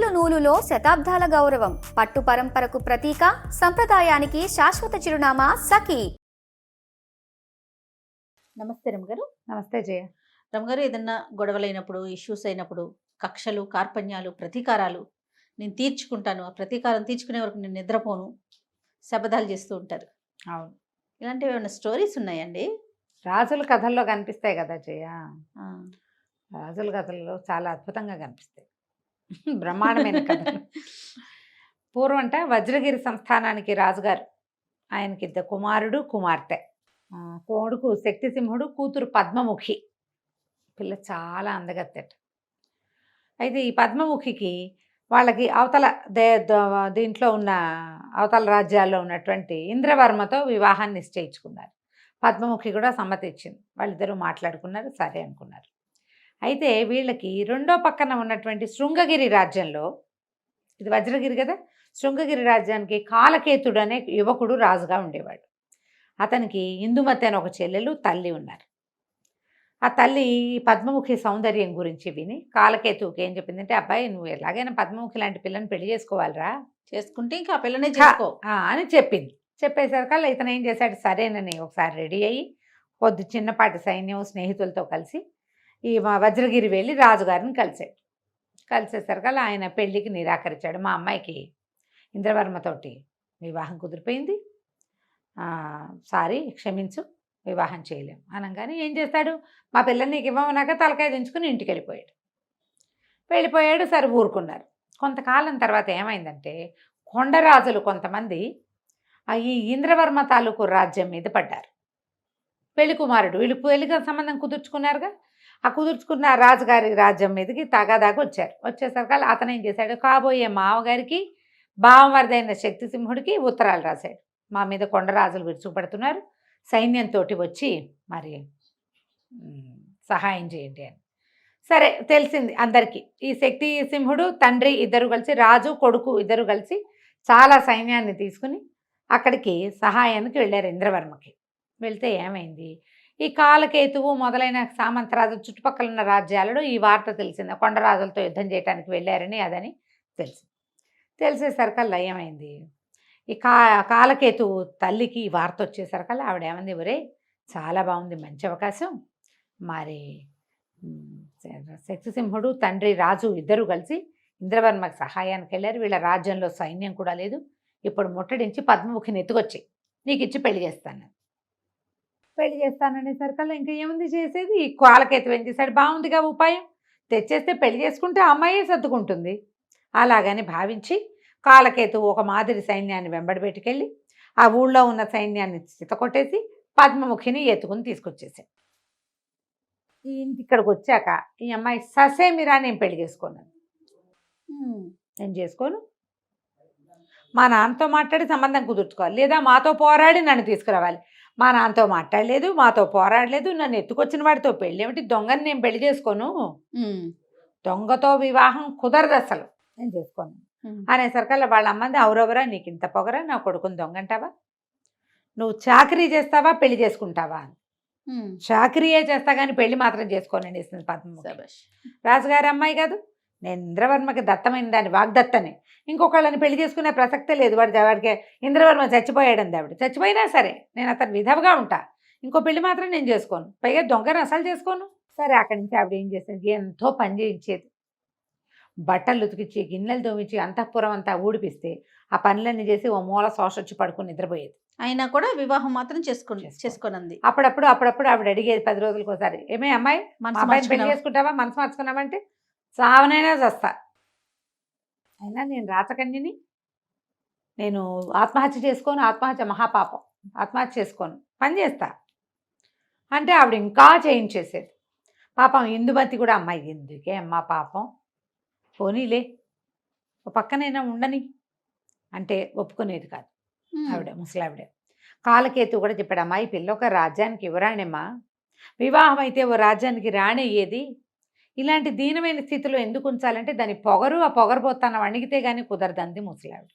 నూలు నూలులో శతాబ్దాల గౌరవం, పట్టు పరంపరకు ప్రతీక, సంప్రదాయానికి శాశ్వత చిరునామా సఖీ. నమస్తే రమగారు. నమస్తే జయ. రమగారు, ఏదన్నా గొడవలైనప్పుడు, ఇష్యూస్ అయినప్పుడు కక్షలు, కార్పణ్యాలు, ప్రతీకారాలు నేను తీర్చుకుంటాను, ఆ ప్రతీకారం తీర్చుకునే వరకు నేను నిద్రపోను, శబదాలు చేస్తూ ఉంటారు. అవును, ఇలాంటివి ఏమైనా స్టోరీస్ ఉన్నాయండి? రాజుల కథల్లో కనిపిస్తాయి కదా జయ. ఆ, రాజుల కథల్లో చాలా అద్భుతంగా కనిపిస్తాయి. బ్రహ్మాండమైన కథలు. పూర్వంట వజ్రగిరి సంస్థానానికి రాజుగారు, ఆయనకి ఇద్దరు కుమారుడు కుమార్తె. కొడుకు శక్తిసింహుడు, కూతురు పద్మముఖి. పిల్ల చాలా అందగత్తెట. అయితే ఈ పద్మముఖికి వాళ్ళకి అవతల దీంట్లో ఉన్న అవతల రాజ్యాల్లో ఉన్నటువంటి ఇంద్రవర్మతో వివాహాన్ని నిశ్చయించుకున్నారు. పద్మముఖి కూడా సమ్మతి ఇచ్చింది. వాళ్ళిద్దరూ మాట్లాడుకున్నారు, సరే అనుకున్నారు. అయితే వీళ్ళకి రెండో పక్కన ఉన్నటువంటి శృంగగిరి రాజ్యంలో, ఇది వజ్రగిరి కదా, శృంగగిరి రాజ్యానికి కాలకేతుడు అనే యువకుడు రాజుగా ఉండేవాడు. అతనికి ఇందుమతి అని ఒక చెల్లెలు, తల్లి ఉన్నారు. ఆ తల్లి పద్మముఖి సౌందర్యం గురించి విని కాలకేతువుకి ఏం చెప్పిందంటే, అబ్బాయి నువ్వు ఎలాగైనా పద్మముఖి లాంటి పిల్లని పెళ్లి చేసుకోవాలిరా, చేసుకుంటే ఇంకా ఆ పిల్లనే చేసుకో అని చెప్పింది. చెప్పేసరికల్లా ఇతను ఏం చేశాడు, సరేనని ఒకసారి రెడీ అయ్యి కొద్ది చిన్నపాటి సైన్యం స్నేహితులతో కలిసి ఈ వజ్రగిరి వెళ్ళి రాజుగారిని కలిసాడు. కలిసేసరికల్లా ఆయన పెళ్లికి నిరాకరించాడు. మా అమ్మాయికి ఇంద్రవర్మతోటి వివాహం కుదిరిపోయింది, సారీ క్షమించు, వివాహం చేయలేము అనగానే ఏం చేస్తాడు, మా పిల్లని నీకు ఇవ్వమన్నాక తలకాయ దించుకుని ఇంటికి వెళ్ళిపోయాడు. సరే ఊరుకున్నారు. కొంతకాలం తర్వాత ఏమైందంటే, కొండరాజులు కొంతమంది ఈ ఇంద్రవర్మ తాలూకు రాజ్యం మీద పడ్డారు. పెళ్లి కుమారుడు, వీళ్ళు పెళ్లిగా సంబంధం కుదుర్చుకున్నారుగా, ఆ కుదుర్చుకున్న రాజుగారి రాజ్యం మీదకి తగాదాగా వచ్చారు. వచ్చేసరికి అతను ఏం చేశాడు, కాబోయే మామగారికి బావమరిదైన శక్తిసింహుడికి ఉత్తరాలు రాశాడు. మా మీద కొండరాజులు విరుచుకుపడుతున్నారు, సైన్యంతో వచ్చి మరి సహాయం చేయండి అని. సరే, తెలిసింది అందరికీ. ఈ శక్తిసింహుడు తండ్రి ఇద్దరు కలిసి, రాజు కొడుకు ఇద్దరు కలిసి చాలా సైన్యాన్ని తీసుకుని అక్కడికి సహాయానికి వెళ్ళారు ఇంద్రవర్మకి. వెళ్తే ఏమైంది, ఈ కాలకేతువు మొదలైన సామంతరాజు చుట్టుపక్కల ఉన్న రాజ్యాలలో ఈ వార్త తెలిసింది, కొండరాజులతో యుద్ధం చేయడానికి వెళ్ళారని అదని తెలిసేసరికల్లా ఏమైంది, ఈ కాలకేతువు తల్లికి ఈ వార్త వచ్చేసరికల్లా ఆవిడ ఏమంది, ఒరే చాలా బాగుంది, మంచి అవకాశం, మరి శక్తిసింహుడు తండ్రి రాజు ఇద్దరు కలిసి ఇంద్రవర్మకి సహాయానికి వెళ్ళారు, వీళ్ళ రాజ్యంలో సైన్యం కూడా లేదు, ఇప్పుడు ముట్టడించి పద్మముఖిని ఎత్తుకొచ్చి నీకు ఇచ్చి పెళ్లి చేస్తాననేసరికల్లా ఇంకా ఏముంది చేసేది. ఈ కాలకేతువు ఏం చేశాడు, బాగుందిగా ఉపాయం, తెచ్చేస్తే పెళ్లి చేసుకుంటే అమ్మాయే సర్దుకుంటుంది. అలాగని భావించి కాలకేతువు ఒక మాదిరి సైన్యాన్ని వెంబడిపెట్టుకెళ్ళి ఆ ఊళ్ళో ఉన్న సైన్యాన్ని చితకొట్టేసి పద్మముఖిని ఎత్తుకుని తీసుకొచ్చేసాడు. ఈ ఇంటి ఇక్కడికి వచ్చాక ఈ అమ్మాయి ససేమిరా నేను పెళ్లి చేసుకున్నాను, నేను చేసుకోను, మా నాన్నతో మాట్లాడి సంబంధం కుదుర్చుకోవాలి, లేదా మాతో పోరాడి నన్ను తీసుకురావాలి. మా నాన్నతో మాట్లాడలేదు, మాతో పోరాడలేదు, నన్ను ఎత్తుకొచ్చిన వాడితో పెళ్ళి ఏమిటి, దొంగని నేను పెళ్లి చేసుకోను, దొంగతో వివాహం కుదరదు అసలు, నేను చేసుకోను అనేసరికల్లా వాళ్ళ అమ్మంది, అవురవరా నీకు ఇంత పొగరా, నా కొడుకుని దొంగంటావా, నువ్వు చాకరీ చేస్తావా పెళ్లి చేసుకుంటావా అని. చాకరీయే చేస్తా కానీ పెళ్లి మాత్రం చేసుకోనండి ఇస్తుంది పద్మముఖి. రాజుగారి అమ్మాయి కాదు, నేను ఇంద్రవర్మకి దత్తమైన దాన్ని, వాగ్దత్తని, ఇంకొకళ్ళని పెళ్లి చేసుకునే ప్రసక్తే లేదు. వాడికి ఇంద్రవర్మ చచ్చిపోయాడంది, ఆవిడ చచ్చిపోయినా సరే నేను అతను విధవగా ఉంటా, ఇంకో పెళ్లి మాత్రం నేను చేసుకోను, పైగా దొంగను అసలు చేసుకోను. సరే, అక్కడి నుంచి ఆవిడ ఏం చేసేది, ఎంతో పని చేయించేది, బట్టలు ఉతికించి గిన్నెలు తోమించి అంతఃపురం అంతా ఊడిపిస్తే ఆ పనులన్నీ చేసి ఓ మూల శోషొచ్చి పడుకుని నిద్రపోయేది. అయినా కూడా వివాహం మాత్రం చేసుకోనంది. అప్పుడప్పుడు ఆవిడ అడిగేది 10 రోజులకు ఒకసారి, ఏమే అమ్మాయి పెళ్లి చేసుకుంటావా, మనసు మార్చుకున్నావంటే సావనైనా చస్తా, అయినా నేను రాచకన్యని, నేను ఆత్మహత్య చేసుకోను, ఆత్మహత్య మహాపాపం, ఆత్మహత్య చేసుకోను, పని చేస్తా అంటే ఆవిడ ఇంకా చేయించేసేది. పాపం ఇందుమతి కూడా, అమ్మాయి ఎందుకే అమ్మా పాపం, పోనీలే ఓ పక్కనైనా ఉండని అంటే ఒప్పుకునేది కాదు ఆవిడ, ముసలావిడ. కాలకేతు కూడా చెప్పాడు, అమ్మాయి పిల్ల ఒక రాజ్యానికి ఇవ్వరాణేమ్మా, వివాహం అయితే ఓ రాజ్యానికి రాణయ్యేది, ఇలాంటి దీనమైన స్థితిలో ఎందుకు ఉంచాలంటే దాని పొగరు, ఆ పొగరబోతానం అణిగితే కానీ కుదరదంది ముసలావిడ.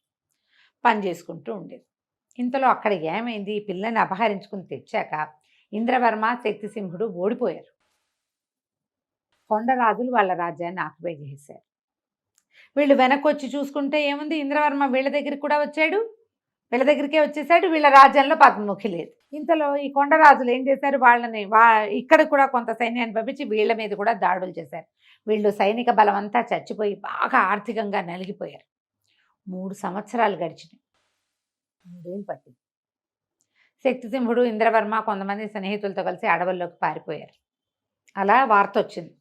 పని చేసుకుంటూ ఉండేది. ఇంతలో అక్కడ ఏమైంది, ఈ పిల్లని అపహరించుకుని తెచ్చాక ఇంద్రవర్మ శక్తిసింహుడు ఓడిపోయారు. కొండరాజులు వాళ్ళ రాజ్యాన్ని ఆక్యుపై చేశారు. వీళ్ళు వెనక్కి వచ్చి చూసుకుంటే ఏముంది, ఇంద్రవర్మ వీళ్ళ దగ్గరికి కూడా వచ్చాడు, వీళ్ళ దగ్గరికే వచ్చేసాడు. వీళ్ళ రాజ్యంలో పద్మముఖి లేదు. ఇంతలో ఈ కొండరాజులు ఏం చేశారు, వాళ్ళని ఇక్కడ కూడా కొంత సైన్యాన్ని పంపించి వీళ్ళ మీద కూడా దాడులు చేశారు. వీళ్ళు సైనిక బలం అంతా చచ్చిపోయి బాగా ఆర్థికంగా నలిగిపోయారు. 3 సంవత్సరాలు గడిచినాయి. 3 ఏళ్ళు పట్టింది. శక్తిసింహుడు, ఇంద్రవర్మ కొంతమంది స్నేహితులతో కలిసి అడవుల్లోకి పారిపోయారు. అలా వార్త వచ్చింది.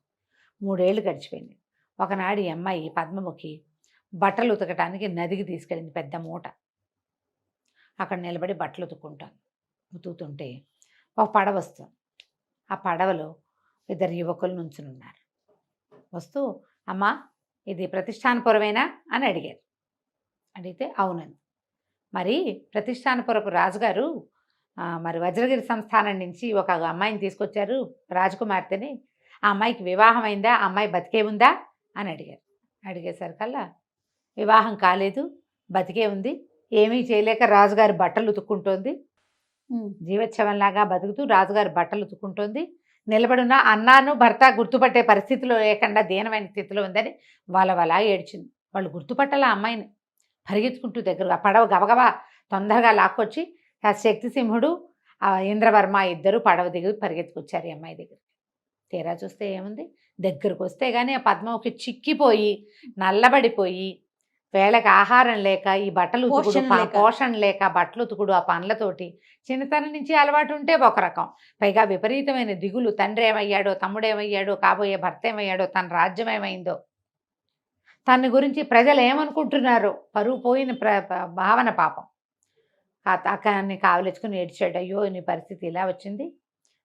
3 ఏళ్ళు గడిచిపోయింది. ఒకనాడు ఈ అమ్మాయి పద్మముఖి బట్టలు ఉతకటానికి నదికి తీసుకెళ్ళింది, పెద్ద మూట. అక్కడ నిలబడి బట్టలు ఉతుకుతుంటే ఒక పడవ వస్తుంది. ఆ పడవలో 2 యువకులు నుంచుని ఉన్నారు. వస్తూ, అమ్మా ఇది ప్రతిష్టానపురమేనా అని అడిగారు. అడిగితే అవునండి. మరి ప్రతిష్టానపురపు రాజుగారు మరి వజ్రగిరి సంస్థానం నుంచి ఒక అమ్మాయిని తీసుకొచ్చారు, రాజకుమార్తెని. ఆ అమ్మాయికి వివాహం అయిందా, ఆ అమ్మాయి బతికే ఉందా అని అడిగారు. అడిగేసరికల్లా వివాహం కాలేదు, బతికే ఉంది, ఏమీ చేయలేక రాజుగారి బట్టలు ఉతుక్కుంటోంది, జీవోత్సవంలాగా బతుకుతూ రాజుగారి బట్టలు ఉతుక్కుంటోంది, నిలబడున్న అన్నాను భర్త గుర్తుపట్టే పరిస్థితిలో లేకుండా దీనమైన స్థితిలో ఉందని వాళ్ళ ఏడ్చింది. వాళ్ళు గుర్తుపట్టాల అమ్మాయిని. పరిగెత్తుకుంటూ దగ్గరగా పడవ గబగబా తొందరగా లాక్కొచ్చి ఆ శక్తిసింహుడు, ఆ ఇంద్రవర్మ ఇద్దరు పడవ దిగి పరిగెత్తుకొచ్చారు ఈ అమ్మాయి దగ్గరికి. తీరా చూస్తే ఏముంది, దగ్గరకు వస్తే కానీ ఆ పద్మముఖి చిక్కిపోయి నల్లబడిపోయి వేళకి ఆహారం లేక ఈ బట్టలు ఉతుకుడు, పోషణ లేక బట్టలు ఉతుకుడు ఆ పనులతోటి చిన్నతనం నుంచి అలవాటు ఉంటే ఒక రకం, పైగా విపరీతమైన దిగులు. తండ్రి ఏమయ్యాడో, తమ్ముడు ఏమయ్యాడో, కాబోయే భర్త ఏమయ్యాడో, తన రాజ్యం ఏమైందో, తన గురించి ప్రజలు ఏమనుకుంటున్నారో, పరువు పోయిన భావన పాపం. అక్కడిని కావలించుకుని ఏడ్చాడు. అయ్యో నీ పరిస్థితి ఇలా వచ్చింది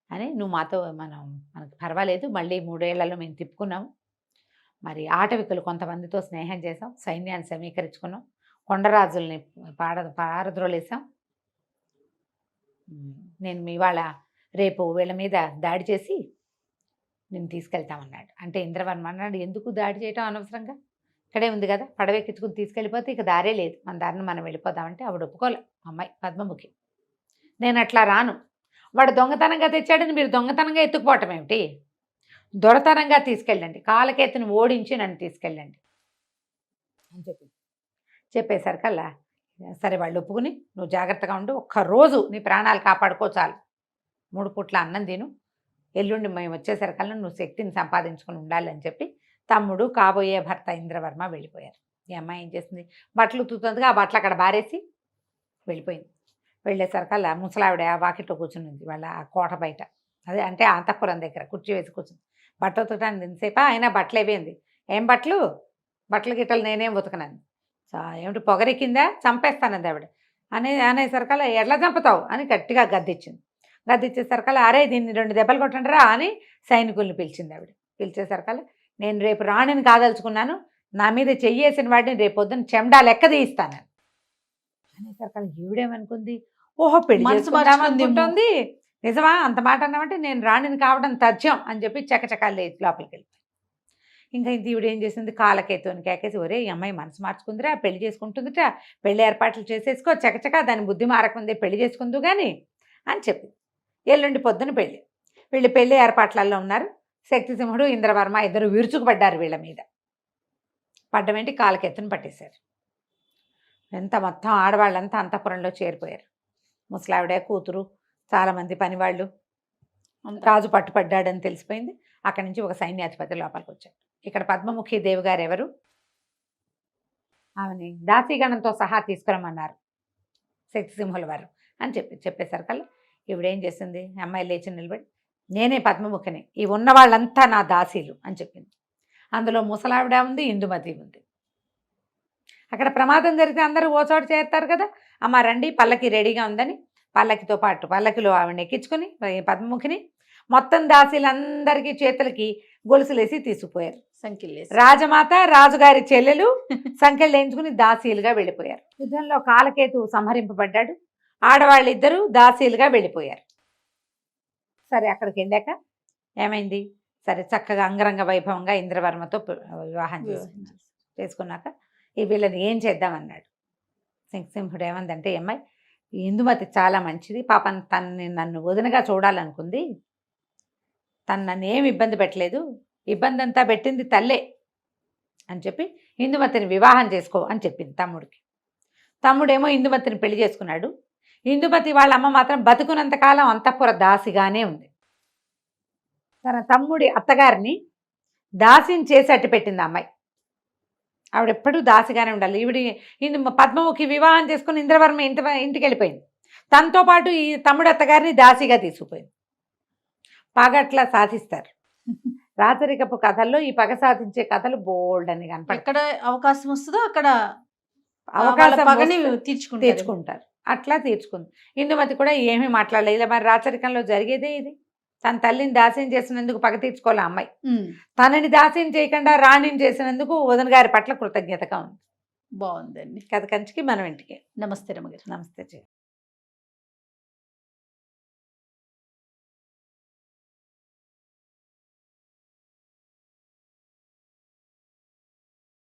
అని, నువ్వు మాతో మనకు పర్వాలేదు, మళ్ళీ 3 ఏళ్లలో మేము తిప్పుకున్నాము. మరి ఆటవికులు కొంతమందితో స్నేహం చేసాం, సైన్యాన్ని సమీకరించుకున్నాం, కొండరాజుల్ని పారద్రోలేసాం. నేను ఇవాళ రేపు వీళ్ళ మీద దాడి చేసి నేను తీసుకెళ్తామన్నాడు. అంటే ఇంద్రవర్మ అన్నాడు, ఎందుకు దాడి చేయటం అనవసరంగా, ఇక్కడే ఉంది కదా, పడవెక్కించుకుని తీసుకెళ్ళిపోతే ఇక దారే లేదు, మన దారిని మనం వెళ్ళిపోదామంటే ఆవిడ ఒప్పుకోలే. అమ్మాయి పద్మముఖి, నేను అట్లా రాను, వాడు దొంగతనంగా తెచ్చాడని మీరు దొంగతనంగా ఎత్తుకుపోవటం ఏమిటి, దొరతనంగా తీసుకెళ్ళండి, కాలకేతుని ఓడించి నన్ను తీసుకెళ్ళండి అని చెప్పేసరికల్లా సరే వాళ్ళు ఒప్పుకుని, నువ్వు జాగ్రత్తగా ఉండు, ఒక్కరోజు నీ ప్రాణాలు కాపాడుకో చాలు, 3 పూట్ల అన్నం తిను, ఎల్లుండి మేము వచ్చేసరికల్లా నువ్వు శక్తిని సంపాదించుకుని ఉండాలని చెప్పి తమ్ముడు, కాబోయే భర్త ఇంద్రవర్మ వెళ్ళిపోయారు. ఈ అమ్మాయి ఏం చేసింది, బట్టలు ఉతుకుతుందిగా ఆ బట్టలు అక్కడ బారేసి వెళ్ళిపోయింది. వెళ్ళేసరికల్లా ముసలావిడ వాకిట్లో కూర్చునింది, వాళ్ళ కోట బయట, అదే అంటే అంతఃపురం దగ్గర కుర్చీ వేసి కూర్చుంది. బట్టలు ఉతకడానికి ఎంతసేపా, అయినా బట్టలు అయిపోయింది. ఏం బట్టలు గిట్టలు నేనేం ఉతకనని, ఏమిటి పొగరికిందా, చంపేస్తానంది ఆవిడ. అనేసరికల్లా ఎట్లా చంపుతావు అని గట్టిగా గద్దిచ్చింది. గద్దిచ్చేసరికల్లా అరే దీన్ని 2 దెబ్బలు కొట్టండిరా అని సైనికుల్ని పిలిచింది ఆవిడ. పిలిచేసరికల్లా నేను రేపు రాణిని కాదలుచుకున్నాను, నా మీద చెయ్యేసిన వాడిని రేపు పొద్దున్న చెండా లెక్క తీయిస్తానని అనేసరికల్లా ఈవిడేమనుకుంది, ఓహో పెళ్లి చేసుకుంటుంది, నిజమా అంత మాట అన్నామంటే నేను రాణిని కావడం తథ్యం అని చెప్పి చకచకాలు లోపలికి వెళ్ళిపోయింది. ఇంకా ఇంత ఈవిడ ఏం చేసింది, కాలకేతుని కేకేసి, ఒరే ఈ అమ్మాయి మనసు మార్చుకుందిరా, పెళ్లి చేసుకుంటుందిట, పెళ్లి ఏర్పాట్లు చేసేసుకో, చకచకా దాని బుద్ధి మారకుందే, పెళ్లి చేసుకుందు కానీ అని చెప్పింది. ఎల్లుండి పొద్దున వీళ్ళు పెళ్లి ఏర్పాట్లలో ఉన్నారు. శక్తిసింహుడు, ఇంద్రవర్మ ఇద్దరు విరుచుకుపడ్డారు వీళ్ళ మీద. పడ్డమేంటి, కాలకెత్తుని పట్టేశారు. ఎంత మొత్తం ఆడవాళ్ళంతా అంతఃపురంలో చేరిపోయారు. ముసలావిడ, కూతురు, చాలామంది పనివాళ్ళు, రాజు పట్టుపడ్డాడని తెలిసిపోయింది. అక్కడి నుంచి ఒక సైన్యాధిపతి లోపలికి వచ్చాడు. ఇక్కడ పద్మముఖి దేవి గారు ఎవరు, ఆమెని దాసీగణంతో సహా తీసుకురమ్మన్నారు శక్తిసింహుల వారు అని చెప్పేసరికల్లా ఈవిడేం చేసింది, అమ్మాయి లేచి నిలబడి, నేనే పద్మముఖిని, ఈ ఉన్న వాళ్ళంతా నా దాసీలు అని చెప్పింది. అందులో ముసలావిడ ఉంది, ఇందుమతి ఉంది. అక్కడ ప్రమాదం జరిగితే అందరూ ఓ చోట చేరుతారు కదా, అమ్మ రండి పల్లకి రెడీగా ఉందని పల్లకితో పాటు పల్లకిలో ఆవిడని ఎక్కించుకొని పద్మముఖిని మొత్తం దాసీలందరికీ చేతులకి గొలుసులేసి తీసుకుపోయారు. సంఖ్యలేసి రాజమాత, రాజుగారి చెల్లెలు సంఖ్యలు వేయించుకుని దాసీలుగా వెళ్ళిపోయారు. యుద్ధంలో కాలకేతు సంహరింపబడ్డాడు. ఆడవాళ్ళిద్దరూ దాసీలుగా వెళ్ళిపోయారు. సరే అక్కడికి వెళ్ళాక ఏమైంది, సరే చక్కగా అంగరంగ వైభవంగా ఇంద్రవర్మతో వివాహం చేసుకున్నాక ఈ వీళ్ళని ఏం చేద్దామన్నాడు. శక్తిసింహుడు ఏమందంటే, అమ్మాయి ఇందుమతి చాలా మంచిది, పాపం నన్ను వదినగా చూడాలనుకుంది, తను నన్ను ఏమి ఇబ్బంది పెట్టలేదు, ఇబ్బంది అంతా పెట్టింది తల్లే, అని చెప్పి ఇందుమతిని వివాహం చేసుకో అని చెప్పింది తమ్ముడికి. తమ్ముడేమో ఇందుమతిని పెళ్లి చేసుకున్నాడు. ఇందుమతి వాళ్ళ అమ్మ మాత్రం బతుకున్నంతకాలం అంతఃపుర దాసిగానే ఉంది. తన తమ్ముడి అత్తగారిని దాసిని చేసి అట్టు పెట్టింది అమ్మాయి. ఆవిడెప్పుడూ దాసిగానే ఉండాలి. పద్మముఖి వివాహం చేసుకుని ఇంద్రవర్మ ఇంటికి వెళ్ళిపోయింది. తనతో పాటు ఈ తమ్ముడు అత్తగారిని దాసిగా తీసుకుపోయింది. పగట్లా సాధిస్తారు. రాచరికపు కథల్లో ఈ పగ సాధించే కథలు బోల్డ్ అని కనపడతాయి. ఎక్కడ అవకాశం వస్తుందో అక్కడ అవకాశం పగని వస్తే తీర్చుకుంటారు. తీర్చుకుంటారు. అట్లా తీర్చుకుంది. ఇందుమతి కూడా ఏమీ మాట్లాడలేదు. ఇలా మరి రాచరికంలో జరిగేదే ఇది. తన తల్లిని దాస్యం చేసినందుకు పగ తీర్చుకోవాలి అమ్మాయి. తనని దాస్యం చేయకుండా రాణిని చేసినందుకు వదిన గారి పట్ల కృతజ్ఞతగా ఉంది. బాగుందండి. కథ కంచికి మనం ఇంటికి. నమస్తే రమగారు. నమస్తే.